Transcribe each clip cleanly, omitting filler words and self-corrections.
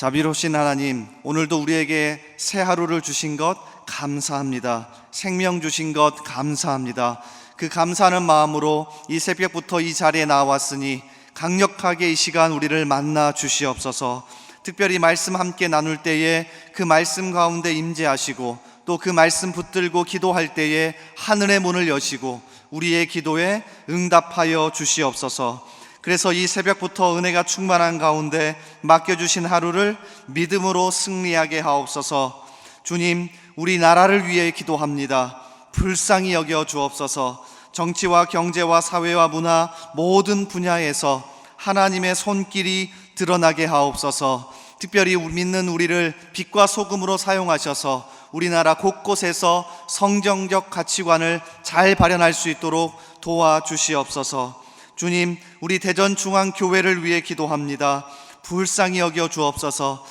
자비로우신 하나님, 오늘도 우리에게 새 하루를 주신 것 감사합니다. 생명 주신 것 감사합니다. 그 감사하는 마음으로 이 새벽부터 이 자리에 나왔으니 강력하게 이 시간 우리를 만나 주시옵소서. 특별히 말씀 함께 나눌 때에 그 말씀 가운데 임재하시고, 또 그 말씀 붙들고 기도할 때에 하늘의 문을 여시고 우리의 기도에 응답하여 주시옵소서. 그래서 이 새벽부터 은혜가 충만한 가운데 맡겨주신 하루를 믿음으로 승리하게 하옵소서. 주님, 우리나라를 위해 기도합니다. 불쌍히 여겨 주옵소서. 정치와 경제와 사회와 문화 모든 분야에서 하나님의 손길이 드러나게 하옵소서. 특별히 믿는 우리를 빛과 소금으로 사용하셔서 우리나라 곳곳에서 성경적 가치관을 잘 발현할 수 있도록 도와주시옵소서. 주님, 우리 대전중앙교회를 위해 기도합니다. 불쌍히 여겨 주옵소서.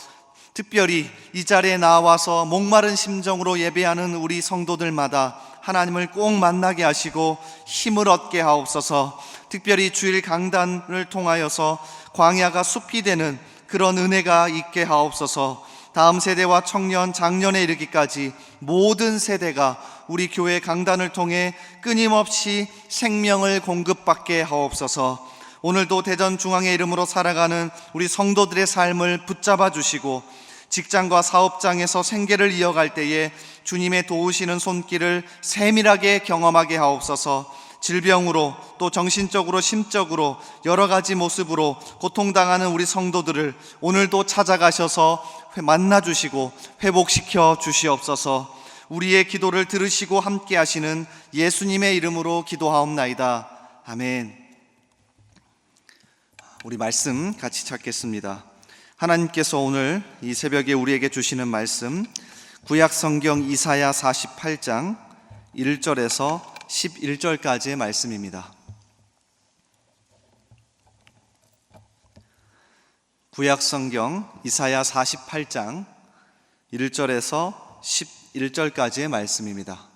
특별히 이 자리에 나와서 목마른 심정으로 예배하는 우리 성도들마다 하나님을 꼭 만나게 하시고 힘을 얻게 하옵소서. 특별히 주일 강단을 통하여서 광야가 숲이 되는 그런 은혜가 있게 하옵소서. 다음 세대와 청년, 장년에 이르기까지 모든 세대가 우리 교회 강단을 통해 끊임없이 생명을 공급받게 하옵소서. 오늘도 대전중앙의 이름으로 살아가는 우리 성도들의 삶을 붙잡아 주시고, 직장과 사업장에서 생계를 이어갈 때에 주님의 도우시는 손길을 세밀하게 경험하게 하옵소서. 질병으로, 또 정신적으로, 심적으로 여러 가지 모습으로 고통당하는 우리 성도들을 오늘도 찾아가셔서 만나주시고 회복시켜 주시옵소서. 우리의 기도를 들으시고 함께 하시는 예수님의 이름으로 기도하옵나이다. 아멘. 우리 말씀 같이 찾겠습니다. 하나님께서 오늘 이 새벽에 우리에게 주시는 말씀, 구약성경 이사야 48장 1절에서 11절까지의 말씀입니다. 구약성경 이사야 48장 1절에서 11절까지의 말씀입니다.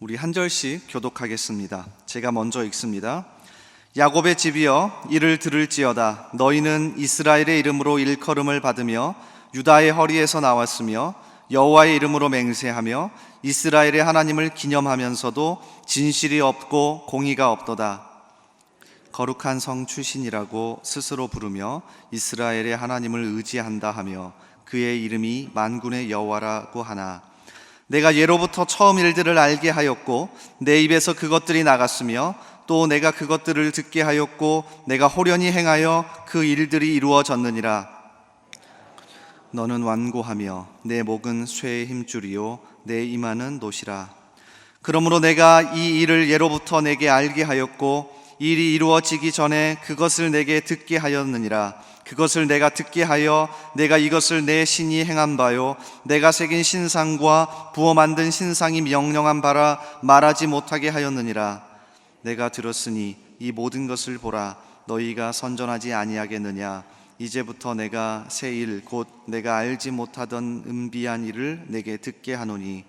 우리 한 절씩 교독하겠습니다. 제가 먼저 읽습니다. 야곱의 집이여, 이를 들을지어다. 너희는 이스라엘의 이름으로 일컬음을 받으며 유다의 허리에서 나왔으며 여호와의 이름으로 맹세하며 이스라엘의 하나님을 기념하면서도 진실이 없고 공의가 없도다. 거룩한 성 출신이라고 스스로 부르며 이스라엘의 하나님을 의지한다 하며 그의 이름이 만군의 여호와라고 하나, 내가 예로부터 처음 일들을 알게 하였고 내 입에서 그것들이 나갔으며 또 내가 그것들을 듣게 하였고 내가 호련히 행하여 그 일들이 이루어졌느니라. 너는 완고하며 내 목은 쇠의 힘줄이요 내 이마는 노시라. 그러므로 내가 이 일을 예로부터 내게 알게 하였고 일이 이루어지기 전에 그것을 내게 듣게 하였느니라. 그것을 내가 듣게 하여 내가 이것을 내 신이 행한 바요 내가 새긴 신상과 부어 만든 신상이 명령한 바라 말하지 못하게 하였느니라. 내가 들었으니 이 모든 것을 보라. 너희가 선전하지 아니하겠느냐. 이제부터 내가 새 일 곧 내가 알지 못하던 은비한 일을 내게 듣게 하노니,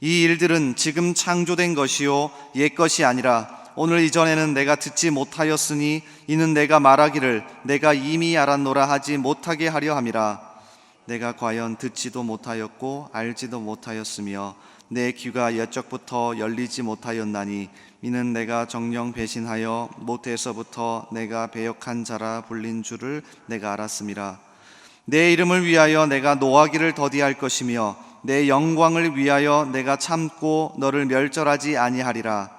이 일들은 지금 창조된 것이요 옛 것이 아니라 오늘 이전에는 내가 듣지 못하였으니 이는 내가 말하기를 내가 이미 알았노라 하지 못하게 하려 함이라. 내가 과연 듣지도 못하였고 알지도 못하였으며 내 귀가 옛적부터 열리지 못하였나니 이는 내가 정령 배신하여 모태에서부터 내가 배역한 자라 불린 줄을 내가 알았음이라. 내 이름을 위하여 내가 노하기를 더디할 것이며 내 영광을 위하여 내가 참고 너를 멸절하지 아니하리라.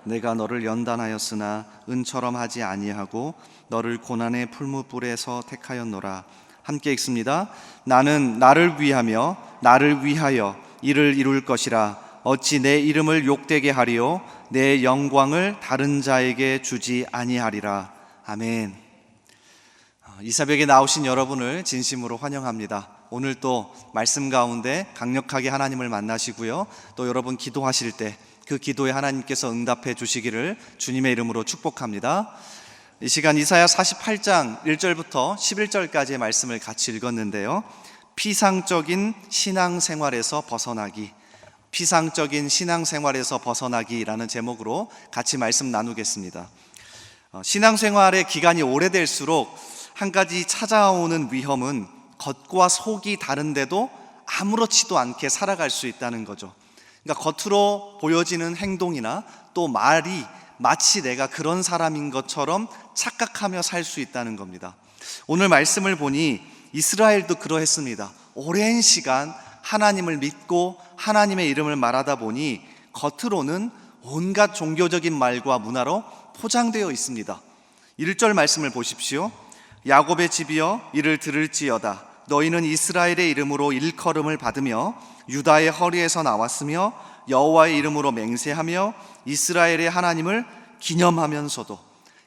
내가 너를 연단하였으나 은처럼 하지 아니하고 너를 고난의 풀무불에서 택하였노라. 함께 읽습니다. 나는 나를 위하며 나를 위하여 이를 이룰 것이라. 어찌 내 이름을 욕되게 하리요 내 영광을 다른 자에게 주지 아니하리라. 아멘. 이 새벽에 나오신 여러분을 진심으로 환영합니다. 오늘 또 말씀 가운데 강력하게 하나님을 만나시고요, 또 여러분 기도하실 때 그 기도에 하나님께서 응답해 주시기를 주님의 이름으로 축복합니다. 이 시간 이사야 48장 1절부터 11절까지의 말씀을 같이 읽었는데요, 피상적인 신앙생활에서 벗어나기, 피상적인 신앙생활에서 벗어나기라는 제목으로 같이 말씀 나누겠습니다. 신앙생활의 기간이 오래될수록 한 가지 찾아오는 위험은 겉과 속이 다른데도 아무렇지도 않게 살아갈 수 있다는 거죠. 그러니까 겉으로 보여지는 행동이나 또 말이 마치 내가 그런 사람인 것처럼 착각하며 살 수 있다는 겁니다. 오늘 말씀을 보니 이스라엘도 그러했습니다. 오랜 시간 하나님을 믿고 하나님의 이름을 말하다 보니 겉으로는 온갖 종교적인 말과 문화로 포장되어 있습니다. 1절 말씀을 보십시오. 야곱의 집이여 이를 들을지어다. 너희는 이스라엘의 이름으로 일컬음을 받으며 유다의 허리에서 나왔으며 여호와의 이름으로 맹세하며 이스라엘의 하나님을 기념하면서도,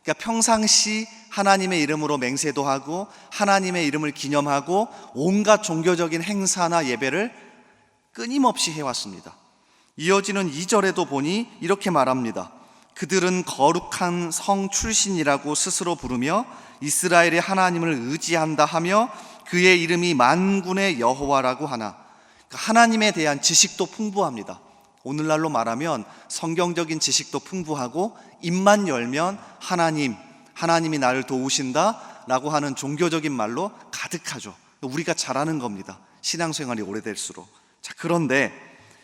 그러니까 평상시 하나님의 이름으로 맹세도 하고 하나님의 이름을 기념하고 온갖 종교적인 행사나 예배를 끊임없이 해왔습니다. 이어지는 2절에도 보니 이렇게 말합니다. 그들은 거룩한 성 출신이라고 스스로 부르며 이스라엘의 하나님을 의지한다 하며 그의 이름이 만군의 여호와라고 하나. 그러니까 하나님에 대한 지식도 풍부합니다. 오늘날로 말하면 성경적인 지식도 풍부하고 입만 열면 하나님이 나를 도우신다 라고 하는 종교적인 말로 가득하죠. 우리가 잘 아는 겁니다. 신앙생활이 오래될수록. 자, 그런데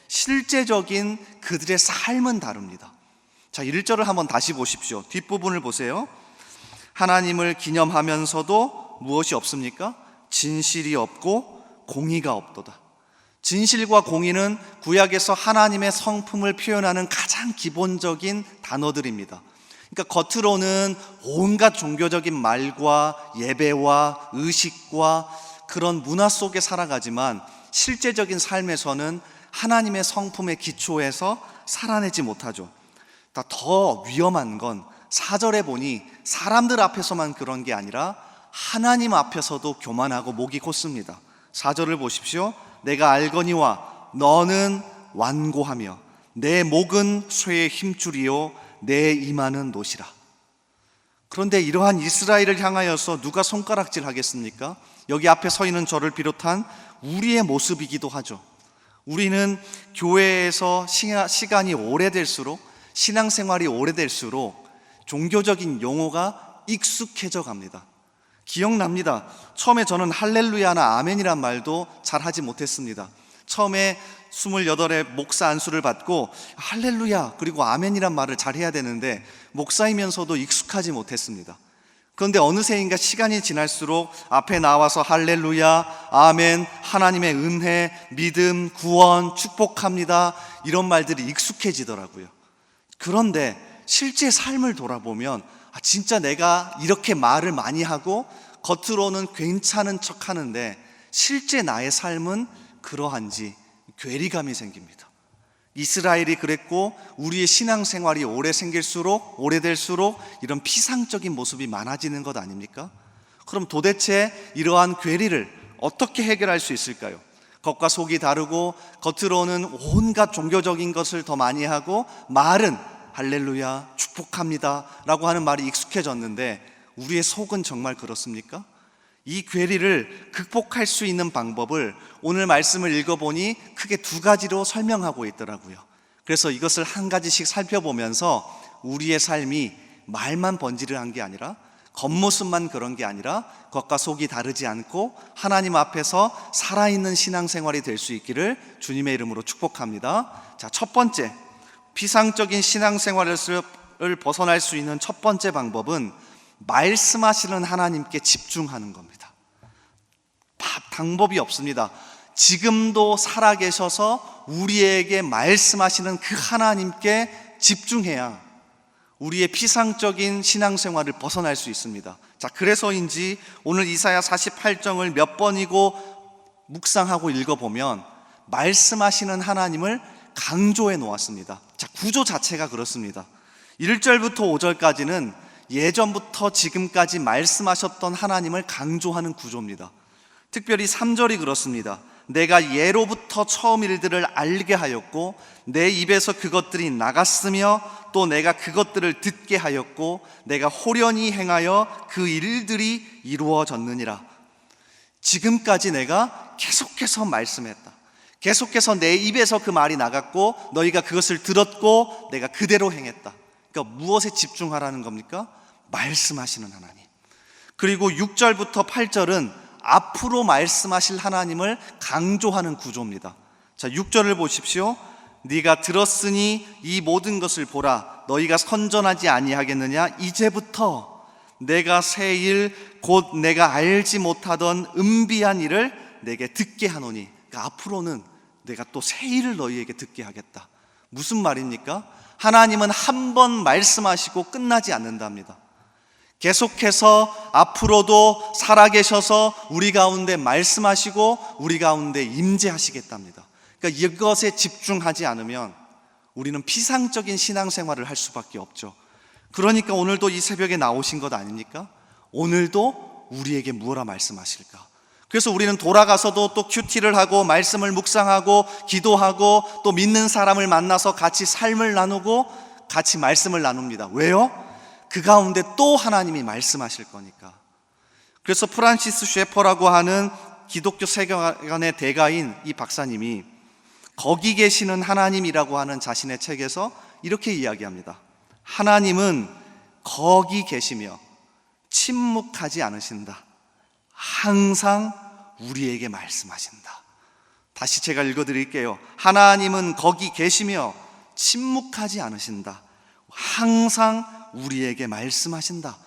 실제적인 그들의 삶은 다릅니다. 자, 1절을 한번 다시 보십시오. 뒷부분을 보세요. 하나님을 기념하면서도 무엇이 없습니까? 진실이 없고 공의가 없도다. 진실과 공의는 구약에서 하나님의 성품을 표현하는 가장 기본적인 단어들입니다. 그러니까 겉으로는 온갖 종교적인 말과 예배와 의식과 그런 문화 속에 살아가지만 실제적인 삶에서는 하나님의 성품의 기초에서 살아내지 못하죠. 더 위험한 건 4절에 보니 사람들 앞에서만 그런 게 아니라 하나님 앞에서도 교만하고 목이 곧습니다. 4절을 보십시오. 내가 알거니와 너는 완고하며 내 목은 쇠의 힘줄이요 내 이마는 노시라. 그런데 이러한 이스라엘을 향하여서 누가 손가락질 하겠습니까? 여기 앞에 서 있는 저를 비롯한 우리의 모습이기도 하죠. 우리는 교회에서 시간이 오래될수록, 신앙생활이 오래될수록 종교적인 용어가 익숙해져 갑니다. 기억납니다. 처음에 저는 할렐루야나 아멘이란 말도 잘 하지 못했습니다. 처음에 28에 목사 안수를 받고 할렐루야 그리고 아멘이란 말을 잘 해야 되는데 목사이면서도 익숙하지 못했습니다. 그런데 어느새인가 시간이 지날수록 앞에 나와서 할렐루야, 아멘, 하나님의 은혜, 믿음, 구원, 축복합니다 이런 말들이 익숙해지더라고요. 그런데 실제 삶을 돌아보면 진짜 내가 이렇게 말을 많이 하고 겉으로는 괜찮은 척 하는데 실제 나의 삶은 그러한지 괴리감이 생깁니다. 이스라엘이 그랬고 우리의 신앙생활이 오래될수록 이런 피상적인 모습이 많아지는 것 아닙니까? 그럼 도대체 이러한 괴리를 어떻게 해결할 수 있을까요? 겉과 속이 다르고 겉으로는 온갖 종교적인 것을 더 많이 하고 말은 할렐루야, 축복합니다 라고 하는 말이 익숙해졌는데 우리의 속은 정말 그렇습니까? 이 괴리를 극복할 수 있는 방법을 오늘 말씀을 읽어보니 크게 2가지로 설명하고 있더라고요. 그래서 이것을 한 가지씩 살펴보면서 우리의 삶이 말만 번지르한 게 아니라 겉모습만 그런 게 아니라 겉과 속이 다르지 않고 하나님 앞에서 살아있는 신앙생활이 될 수 있기를 주님의 이름으로 축복합니다. 자, 첫 번째, 피상적인 신앙생활을 벗어날 수 있는 첫 번째 방법은 말씀하시는 하나님께 집중하는 겁니다. 방법이 없습니다. 지금도 살아계셔서 우리에게 말씀하시는 그 하나님께 집중해야 우리의 피상적인 신앙생활을 벗어날 수 있습니다. 자, 그래서인지 오늘 이사야 48장을 몇 번이고 묵상하고 읽어보면 말씀하시는 하나님을 강조해 놓았습니다. 자, 구조 자체가 그렇습니다. 1절부터 5절까지는 예전부터 지금까지 말씀하셨던 하나님을 강조하는 구조입니다. 특별히 3절이 그렇습니다. 내가 예로부터 처음 일들을 알게 하였고 내 입에서 그것들이 나갔으며 또 내가 그것들을 듣게 하였고 내가 호련히 행하여 그 일들이 이루어졌느니라. 지금까지 내가 계속해서 말씀했다. 계속해서 내 입에서 그 말이 나갔고 너희가 그것을 들었고 내가 그대로 행했다. 그러니까 무엇에 집중하라는 겁니까? 말씀하시는 하나님. 그리고 6절부터 8절은 앞으로 말씀하실 하나님을 강조하는 구조입니다. 자, 6절을 보십시오. 네가 들었으니 이 모든 것을 보라. 너희가 선전하지 아니하겠느냐? 이제부터 내가 새 일 곧 내가 알지 못하던 은비한 일을 내게 듣게 하노니. 그러니까 앞으로는 내가 또 새 일을 너희에게 듣게 하겠다. 무슨 말입니까? 하나님은 한 번 말씀하시고 끝나지 않는답니다. 계속해서 앞으로도 살아계셔서 우리 가운데 말씀하시고 우리 가운데 임재하시겠답니다. 그러니까 이것에 집중하지 않으면 우리는 피상적인 신앙생활을 할 수밖에 없죠. 그러니까 오늘도 이 새벽에 나오신 것 아닙니까? 오늘도 우리에게 무엇라 말씀하실까? 그래서 우리는 돌아가서도 또 큐티를 하고 말씀을 묵상하고 기도하고 또 믿는 사람을 만나서 같이 삶을 나누고 같이 말씀을 나눕니다. 왜요? 그 가운데 또 하나님이 말씀하실 거니까. 그래서 프란시스 셰퍼라고 하는 기독교 세계관의 대가인 이 박사님이 거기 계시는 하나님이라고 하는 자신의 책에서 이렇게 이야기합니다. 하나님은 거기 계시며 침묵하지 않으신다. 항상 우리에게 말씀하신다. 다시 제가 읽어드릴게요. 하나님은 거기 계시며 침묵하지 않으신다. 항상 우리에게 말씀하신다.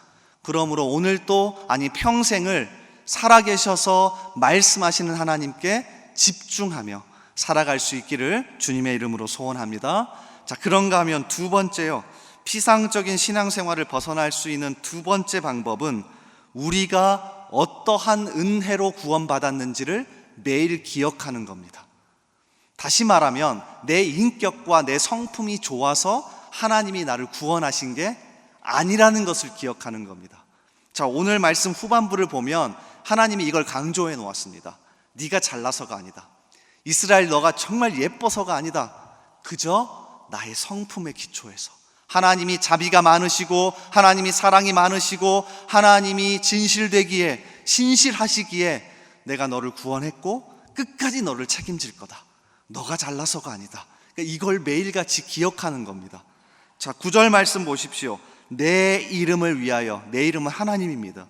그러므로 오늘도 아니 평생을 살아계셔서 말씀하시는 하나님께 집중하며 살아갈 수 있기를 주님의 이름으로 소원합니다. 자, 그런가 하면 두 번째요. 피상적인 신앙생활을 벗어날 수 있는 두 번째 방법은 우리가 어떠한 은혜로 구원받았는지를 매일 기억하는 겁니다. 다시 말하면 내 인격과 내 성품이 좋아서 하나님이 나를 구원하신 게 아니라는 것을 기억하는 겁니다. 자, 오늘 말씀 후반부를 보면 하나님이 이걸 강조해 놓았습니다. 네가 잘나서가 아니다. 이스라엘 너가 정말 예뻐서가 아니다. 그저 나의 성품의 기초에서 하나님이 자비가 많으시고 하나님이 사랑이 많으시고 하나님이 진실되기에 신실하시기에 내가 너를 구원했고 끝까지 너를 책임질 거다. 너가 잘나서가 아니다. 그러니까 이걸 매일같이 기억하는 겁니다. 자, 9절 말씀 보십시오. 내 이름을 위하여, 내 이름은 하나님입니다.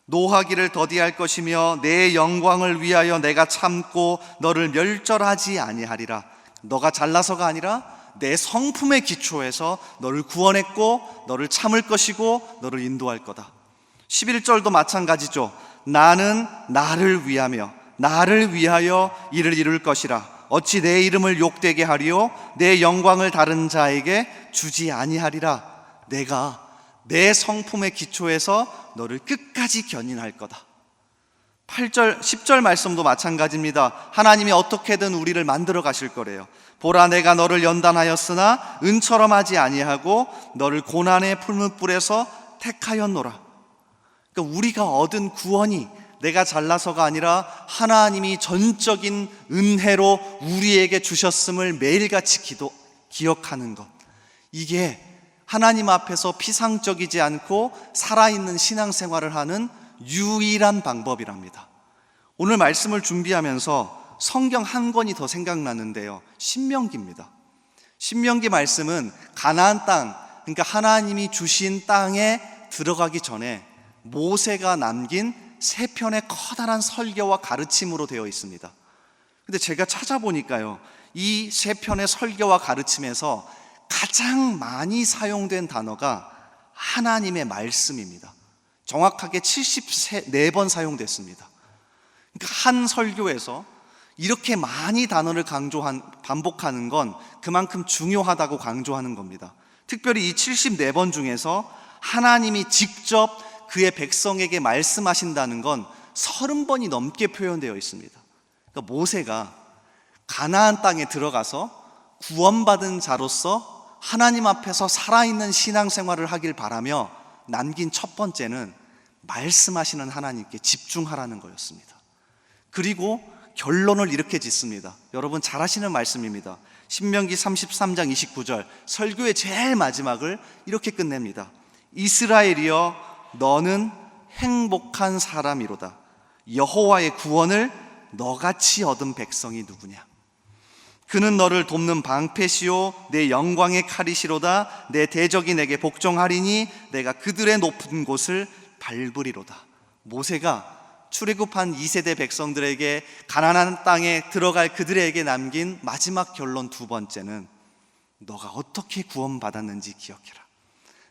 노하기를 더디할 것이며 내 영광을 위하여 내가 참고 너를 멸절하지 아니하리라. 너가 잘나서가 아니라 내 성품의 기초에서 너를 구원했고 너를 참을 것이고 너를 인도할 거다. 11절도 마찬가지죠. 나는 나를 위하며 나를 위하여 이를 이룰 것이라. 어찌 내 이름을 욕되게 하리요 내 영광을 다른 자에게 주지 아니하리라. 내가 내 성품의 기초에서 너를 끝까지 견인할 거다. 8절, 10절 말씀도 마찬가지입니다. 하나님이 어떻게든 우리를 만들어 가실 거래요. 보라, 내가 너를 연단하였으나 은처럼 하지 아니하고 너를 고난의 풀무불에서 택하였노라. 그러니까 우리가 얻은 구원이 내가 잘나서가 아니라 하나님이 전적인 은혜로 우리에게 주셨음을 매일같이 기억하는 것. 이게 하나님 앞에서 피상적이지 않고 살아있는 신앙생활을 하는 유일한 방법이랍니다. 오늘 말씀을 준비하면서 성경 한 권이 더 생각나는데요. 신명기입니다. 신명기 말씀은 가나안 땅, 그러니까 하나님이 주신 땅에 들어가기 전에 모세가 남긴 세 편의 커다란 설교와 가르침으로 되어 있습니다. 근데 제가 찾아보니까요, 이 세 편의 설교와 가르침에서 가장 많이 사용된 단어가 하나님의 말씀입니다. 정확하게 74번 사용됐습니다. 그러니까 한 설교에서 이렇게 많이 단어를 반복하는 건 그만큼 중요하다고 강조하는 겁니다. 특별히 이 74번 중에서 하나님이 직접 그의 백성에게 말씀하신다는 건 30번이 넘게 표현되어 있습니다. 그러니까 모세가 가나안 땅에 들어가서 구원받은 자로서 하나님 앞에서 살아있는 신앙생활을 하길 바라며 남긴 첫 번째는 말씀하시는 하나님께 집중하라는 거였습니다. 그리고 결론을 이렇게 짓습니다. 여러분 잘 아시는 말씀입니다. 신명기 33장 29절 설교의 제일 마지막을 이렇게 끝냅니다. 이스라엘이여 너는 행복한 사람이로다. 여호와의 구원을 너같이 얻은 백성이 누구냐. 그는 너를 돕는 방패시요 내 영광의 칼이시로다. 내 대적이 내게 복종하리니 내가 그들의 높은 곳을 밟으리로다. 모세가 출애굽한 2세대 백성들에게 가나안 땅에 들어갈 그들에게 남긴 마지막 결론 두 번째는 너가 어떻게 구원받았는지 기억해라.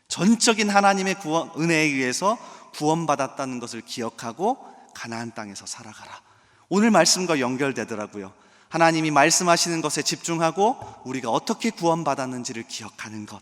전적인 하나님의 은혜에 의해서 구원받았다는 것을 기억하고 가나안 땅에서 살아가라. 오늘 말씀과 연결되더라고요. 하나님이 말씀하시는 것에 집중하고 우리가 어떻게 구원받았는지를 기억하는 것.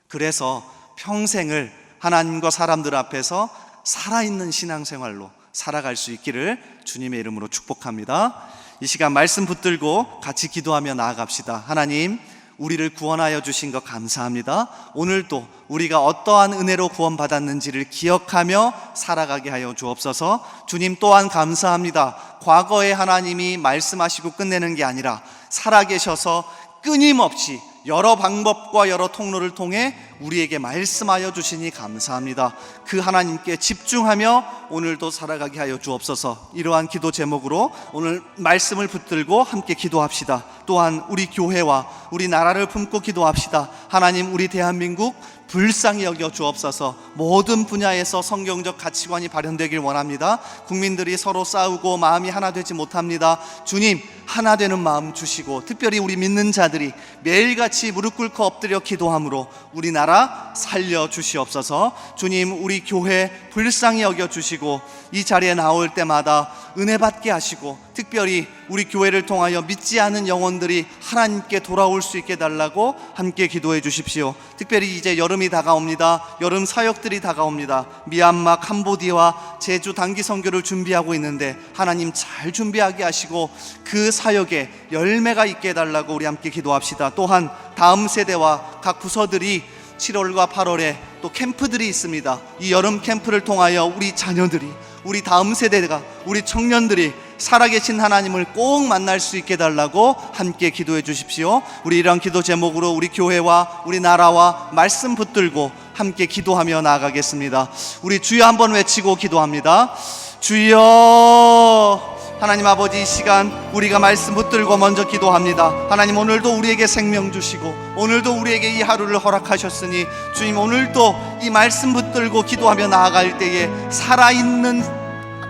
그래서 평생을 하나님과 사람들 앞에서 살아있는 신앙생활로 살아갈 수 있기를 주님의 이름으로 축복합니다. 이 시간 말씀 붙들고 같이 기도하며 나아갑시다. 하나님, 우리를 구원하여 주신 것 감사합니다. 오늘도 우리가 어떠한 은혜로 구원받았는지를 기억하며 살아가게 하여 주옵소서. 주님 또한 감사합니다. 과거에 하나님이 말씀하시고 끝내는 게 아니라 살아계셔서 끊임없이 여러 방법과 여러 통로를 통해 우리에게 말씀하여 주시니 감사합니다. 그 하나님께 집중하며 오늘도 살아가게 하여 주옵소서. 이러한 기도 제목으로 오늘 말씀을 붙들고 함께 기도합시다. 또한 우리 교회와 우리 나라를 품고 기도합시다. 하나님, 우리 대한민국 불쌍히 여겨 주옵소서. 모든 분야에서 성경적 가치관이 발현되길 원합니다. 국민들이 서로 싸우고 마음이 하나 되지 못합니다. 주님, 하나 되는 마음 주시고 특별히 우리 믿는 자들이 매일같이 무릎 꿇고 엎드려 기도함으로 우리나라 살려주시옵소서. 주님, 우리 교회 불쌍히 여겨주시고 이 자리에 나올 때마다 은혜 받게 하시고 특별히 우리 교회를 통하여 믿지 않은 영혼들이 하나님께 돌아올 수 있게 달라고 함께 기도해 주십시오. 특별히 이제 여름이 다가옵니다. 여름 사역들이 다가옵니다. 미얀마, 캄보디아와 제주 단기 선교를 준비하고 있는데 하나님 잘 준비하게 하시고 그 사역에 열매가 있게 해달라고 우리 함께 기도합시다. 또한 다음 세대와 각 부서들이 7월과 8월에 또 캠프들이 있습니다. 이 여름 캠프를 통하여 우리 자녀들이, 우리 다음 세대가, 우리 청년들이 살아계신 하나님을 꼭 만날 수 있게 해달라고 함께 기도해 주십시오. 우리 이런 기도 제목으로 우리 교회와 우리 나라와 말씀 붙들고 함께 기도하며 나아가겠습니다. 우리 주여 한번 외치고 기도합니다. 주여. 하나님 아버지, 이 시간 우리가 말씀 붙들고 먼저 기도합니다. 하나님, 오늘도 우리에게 생명 주시고 오늘도 우리에게 이 하루를 허락하셨으니 주님, 오늘도 이 말씀 붙들고 기도하며 나아갈 때에 살아있는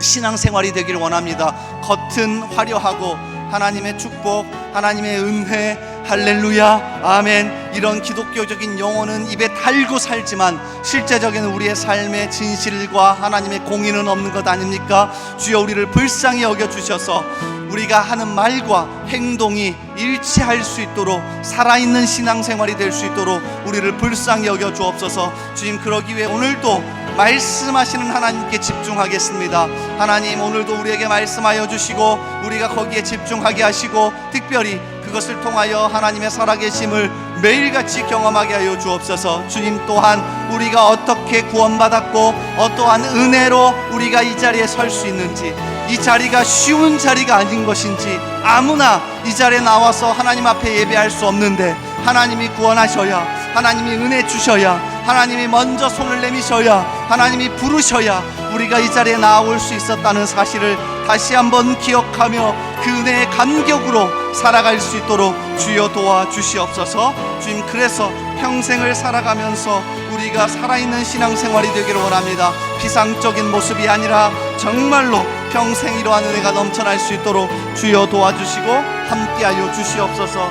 신앙생활이 되길 원합니다. 겉은 화려하고 하나님의 축복, 하나님의 은혜, 할렐루야, 아멘, 이런 기독교적인 용어는 입에 달고 살지만 실제적인 우리의 삶의 진실과 하나님의 공의는 없는 것 아닙니까? 주여, 우리를 불쌍히 여겨주셔서 우리가 하는 말과 행동이 일치할 수 있도록 살아있는 신앙생활이 될 수 있도록 우리를 불쌍히 여겨 주옵소서. 주님, 그러기 위해 오늘도 말씀하시는 하나님께 집중하겠습니다. 하나님, 오늘도 우리에게 말씀하여 주시고 우리가 거기에 집중하게 하시고 특별히 그것을 통하여 하나님의 살아계심을 매일같이 경험하게 하여 주옵소서. 주님, 또한 우리가 어떻게 구원받았고 어떠한 은혜로 우리가 이 자리에 설 수 있는지, 이 자리가 쉬운 자리가 아닌 것인지, 아무나 이 자리에 나와서 하나님 앞에 예배할 수 없는데 하나님이 구원하셔야, 하나님이 은혜 주셔야, 하나님이 먼저 손을 내미셔야, 하나님이 부르셔야 우리가 이 자리에 나올 수 있었다는 사실을 다시 한번 기억하며 그 은혜의 감격으로 살아갈 수 있도록 주여 도와주시옵소서. 주님, 그래서 평생을 살아가면서 우리가 살아있는 신앙생활이 되기를 원합니다. 피상적인 모습이 아니라 정말로 평생 이러한 은혜가 넘쳐날 수 있도록 주여 도와주시고 함께하여 주시옵소서.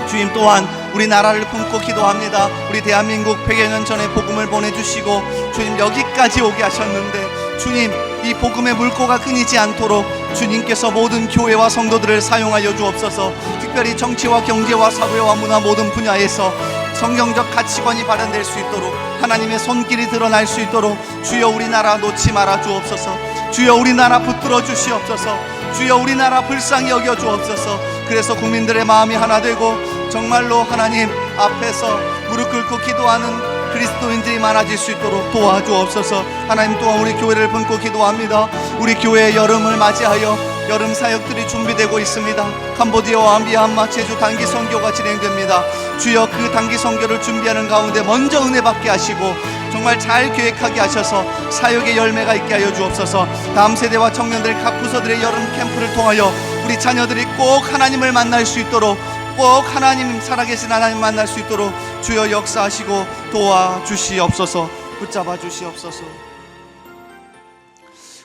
주님, 또한 우리 나라를 품고 기도합니다. 우리 대한민국 100여 년 전에 복음을 보내주시고 주님, 여기까지 오게 하셨는데 주님, 이 복음의 물꼬가 끊이지 않도록 주님께서 모든 교회와 성도들을 사용하여 주옵소서. 특별히 정치와 경제와 사회와 문화 모든 분야에서 성경적 가치관이 발현될 수 있도록, 하나님의 손길이 드러날 수 있도록 주여 우리나라 놓지 말아 주옵소서. 주여 우리나라 붙들어 주시옵소서. 주여 우리나라 불쌍히 여겨 주옵소서. 그래서 국민들의 마음이 하나 되고 정말로 하나님 앞에서 무릎 꿇고 기도하는 그리스도인들이 많아질 수 있도록 도와주옵소서. 하나님, 또한 우리 교회를 품고 기도합니다. 우리 교회의 여름을 맞이하여 여름 사역들이 준비되고 있습니다. 캄보디아와 미얀마, 제주 단기 선교가 진행됩니다. 주여, 그 단기 선교를 준비하는 가운데 먼저 은혜 받게 하시고 정말 잘 계획하게 하셔서 사역의 열매가 있게 하여 주옵소서. 다음 세대와 청년들 각 부서들의 여름 캠프를 통하여 우리 자녀들이 꼭 하나님을 만날 수 있도록, 꼭 하나님, 살아계신 하나님 만날 수 있도록 주여 역사하시고 도와주시옵소서. 붙잡아 주시옵소서.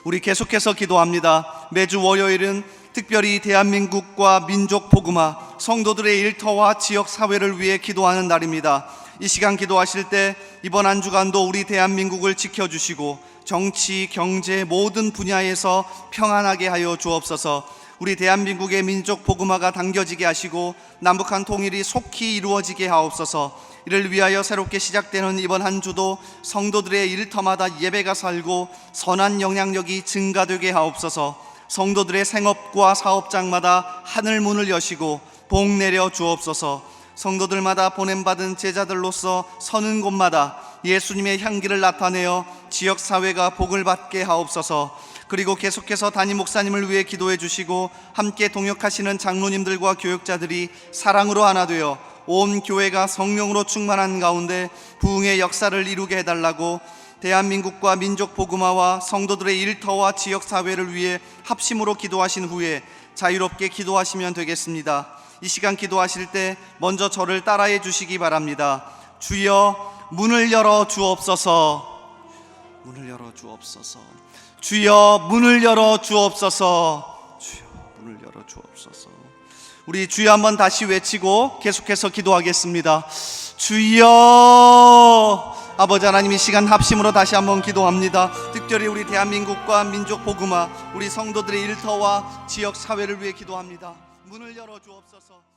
우리 계속해서 기도합니다. 매주 월요일은 특별히 대한민국과 민족 복음화, 성도들의 일터와 지역 사회를 위해 기도하는 날입니다. 이 시간 기도하실 때 이번 한 주간도 우리 대한민국을 지켜주시고 정치, 경제 모든 분야에서 평안하게 하여 주옵소서. 우리 대한민국의 민족 복음화가 당겨지게 하시고 남북한 통일이 속히 이루어지게 하옵소서. 이를 위하여 새롭게 시작되는 이번 한 주도 성도들의 일터마다 예배가 살고 선한 영향력이 증가되게 하옵소서. 성도들의 생업과 사업장마다 하늘 문을 여시고 복 내려 주옵소서. 성도들마다 보냄받은 제자들로서 서는 곳마다 예수님의 향기를 나타내어 지역사회가 복을 받게 하옵소서. 그리고 계속해서 담임 목사님을 위해 기도해 주시고 함께 동역하시는 장로님들과 교육자들이 사랑으로 하나 되어 온 교회가 성령으로 충만한 가운데 부흥의 역사를 이루게 해달라고 대한민국과 민족 복음화와 성도들의 일터와 지역사회를 위해 합심으로 기도하신 후에 자유롭게 기도하시면 되겠습니다. 이 시간 기도하실 때 먼저 저를 따라해 주시기 바랍니다. 주여 문을 열어 주옵소서. 문을 열어 주옵소서. 주여 문을 열어 주옵소서. 주여 문을 열어 주옵소서. 우리 주여 한번 다시 외치고 계속해서 기도하겠습니다. 주여. 아버지 하나님, 이 시간 합심으로 다시 한번 기도합니다. 특별히 우리 대한민국과 민족 복음화, 우리 성도들의 일터와 지역 사회를 위해 기도합니다. 문을 열어 주옵소서.